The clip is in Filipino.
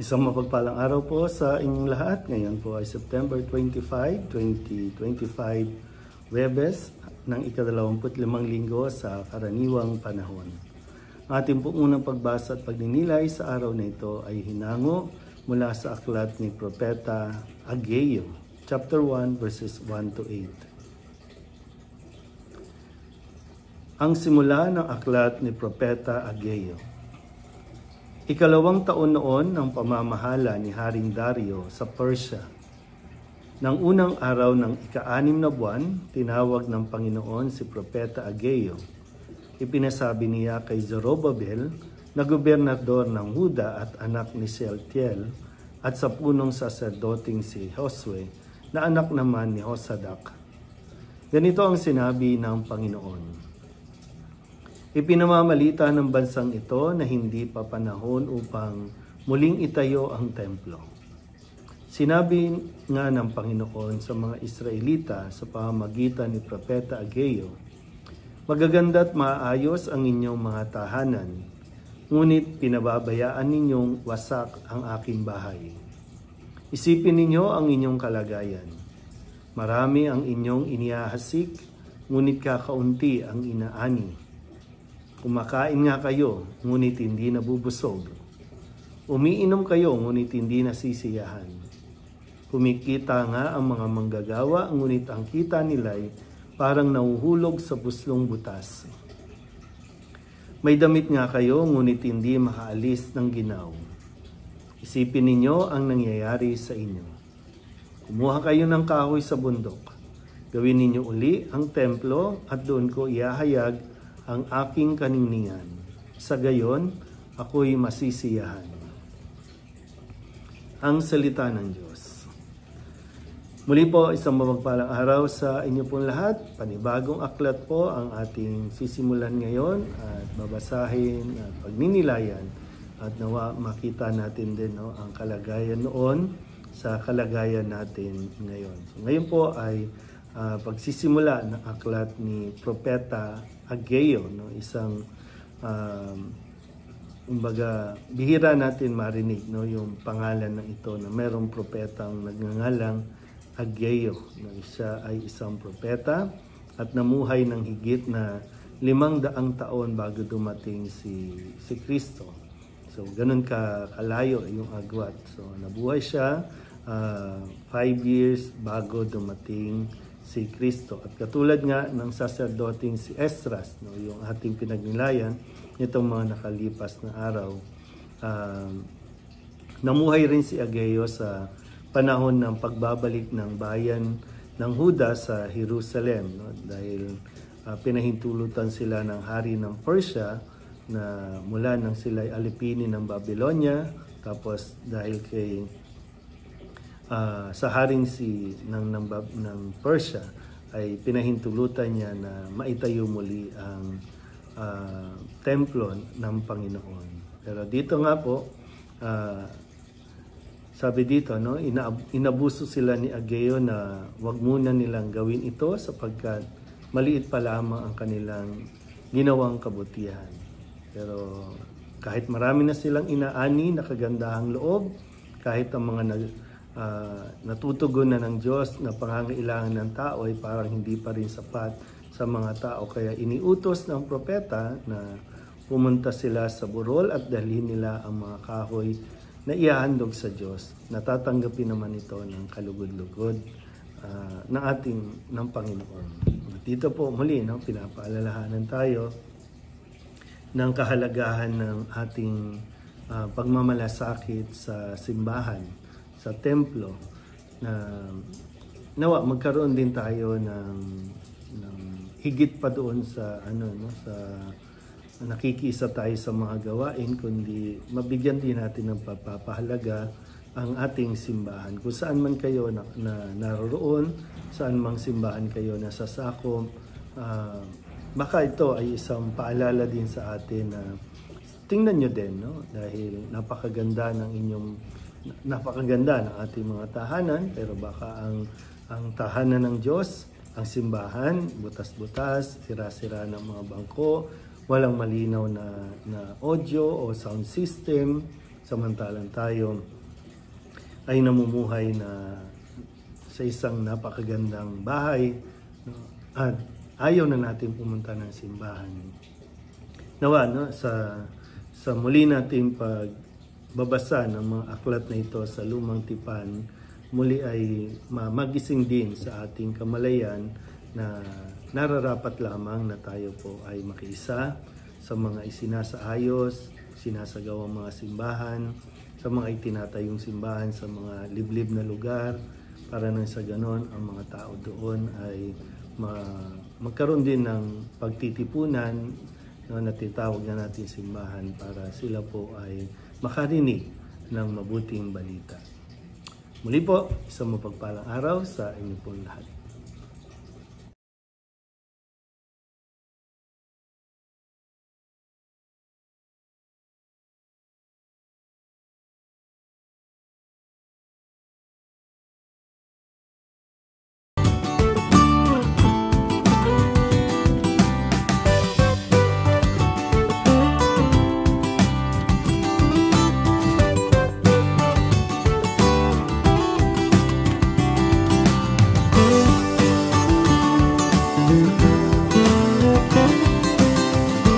Isang mapagpalang araw po sa inyong lahat. Ngayon po ay September 25, 2025, Webes ng ika-25 linggo sa karaniwang panahon. Ang ating pong unang pagbasa at pagninilay sa araw na ito ay hinango mula sa aklat ni Propeta Ageo, chapter 1, verses 1 to 8. Ang simula ng aklat ni Propeta Ageo. Ikalawang taon noon ng pamamahala ni Haring Dario sa Persia. Nang unang araw ng ika-6 na buwan, tinawag ng Panginoon si Propeta Ageo. Ipinasabi niya kay Zorobabel na gobernador ng Huda at anak ni Shealtiel at sa punong saserdoting si Josue na anak naman ni Josadak. Ganito ang sinabi ng Panginoon. Ipinamamalita ng bansang ito na hindi pa panahon upang muling itayo ang templo. Sinabi nga ng Panginoon sa mga Israelita sa pamamagitan ni Propeta Ageo, magaganda at maayos ang inyong mga tahanan, ngunit pinababayaan ninyong wasak ang aking bahay. Isipin ninyo ang inyong kalagayan. Marami ang inyong inihahasik, ngunit kakaunti ang inaani. Kumakain nga kayo, ngunit hindi nabubusog. Umiinom kayo, ngunit hindi nasisiyahan. Kumikita nga ang mga manggagawa, ngunit ang kita nila'y parang nahuhulog sa buslong butas. May damit nga kayo, ngunit hindi makaalis ng ginaw. Isipin ninyo ang nangyayari sa inyo. Kumuha kayo ng kahoy sa bundok. Gawin ninyo uli ang templo at doon ko iahayag ang aking kaningningan. Sa gayon, ako'y masisiyahan. Ang salita ng Diyos. Muli po, isang mapagpalang araw sa inyo pong lahat. Panibagong aklat po ang ating sisimulan ngayon at babasahin at pagninilayan at nawa makita natin din ang kalagayan noon sa kalagayan natin ngayon. So, ngayon po ay pagsisimula ng aklat ni Propeta Ageo, isang bihira natin marinig yung pangalan ng ito na mayroong propetang nagngangalang Ageo. Siya ay isang propeta at namuhay ng higit na 500 taon bago dumating si Kristo. So ganun kalayo yung agwat. So nabuhay siya 5 years bago dumating si Kristo. At katulad nga ng saserdoting si Esdras, yung ating pinagnilayan nitong mga nakalipas na araw, namuhay rin si Ageo sa panahon ng pagbabalik ng bayan ng Huda sa Jerusalem, dahil pinahintulutan sila ng hari ng Persia na mula nang sila ay alipinin ng Babylonia, tapos dahil kay sa haring ng Persia ay pinahintulutan niya na maitayo muli ang templo ng Panginoon. Pero dito nga po, sabi dito, inabuso sila ni Ageo na wag muna nilang gawin ito sapagkat maliit pa lamang ang kanilang ginawang kabutihan. Pero kahit marami na silang inaani na kagandahang loob, kahit ang mga natutugon na ng Diyos na pangangailangan ng tao ay parang hindi pa rin sapat sa mga tao. Kaya iniutos ng propeta na pumunta sila sa burol at dalhin nila ang mga kahoy na iahandog sa Diyos. Natatanggapin naman ito ng kalugod-lugod ng Panginoon. Dito po muli, pinapaalalahanan tayo ng kahalagahan ng ating pagmamalasakit sa simbahan, sa templo, na nawa magkaroon din tayo ng higit pa doon sa sa nakikisa tayo sa mga gawain, kundi mabigyan din natin ng papahalaga ang ating simbahan. Kung saan man kayo na naroroon, saan mang simbahan kayo nasasakop, baka ito ay isang paalala din sa atin na tingnan nyo din, dahil napakaganda ng ating mga tahanan, pero baka ang tahanan ng Diyos, ang simbahan, butas-butas, sira-sira ng mga bangko, walang malinaw na audio o sound system, samantalang tayo ay namumuhay na sa isang napakagandang bahay, no? At ayaw na natin pumunta ng simbahan. Nawa, no, sa muli nating pagbabasa ng mga aklat na ito sa Lumang Tipan, muli ay magising din sa ating kamalayan na nararapat lamang na tayo po ay makiisa sa mga isinasaayos, sinasagawang mga simbahan, sa mga itinatayong simbahan sa mga liblib na lugar, para nang sa ganon ang mga tao doon ay magkaroon din ng pagtitipunan, no, na tinatawag na natin simbahan, para sila po ay makarinig ng mabuting balita. Muli po, isang mapagpalang araw sa inyo pong lahat.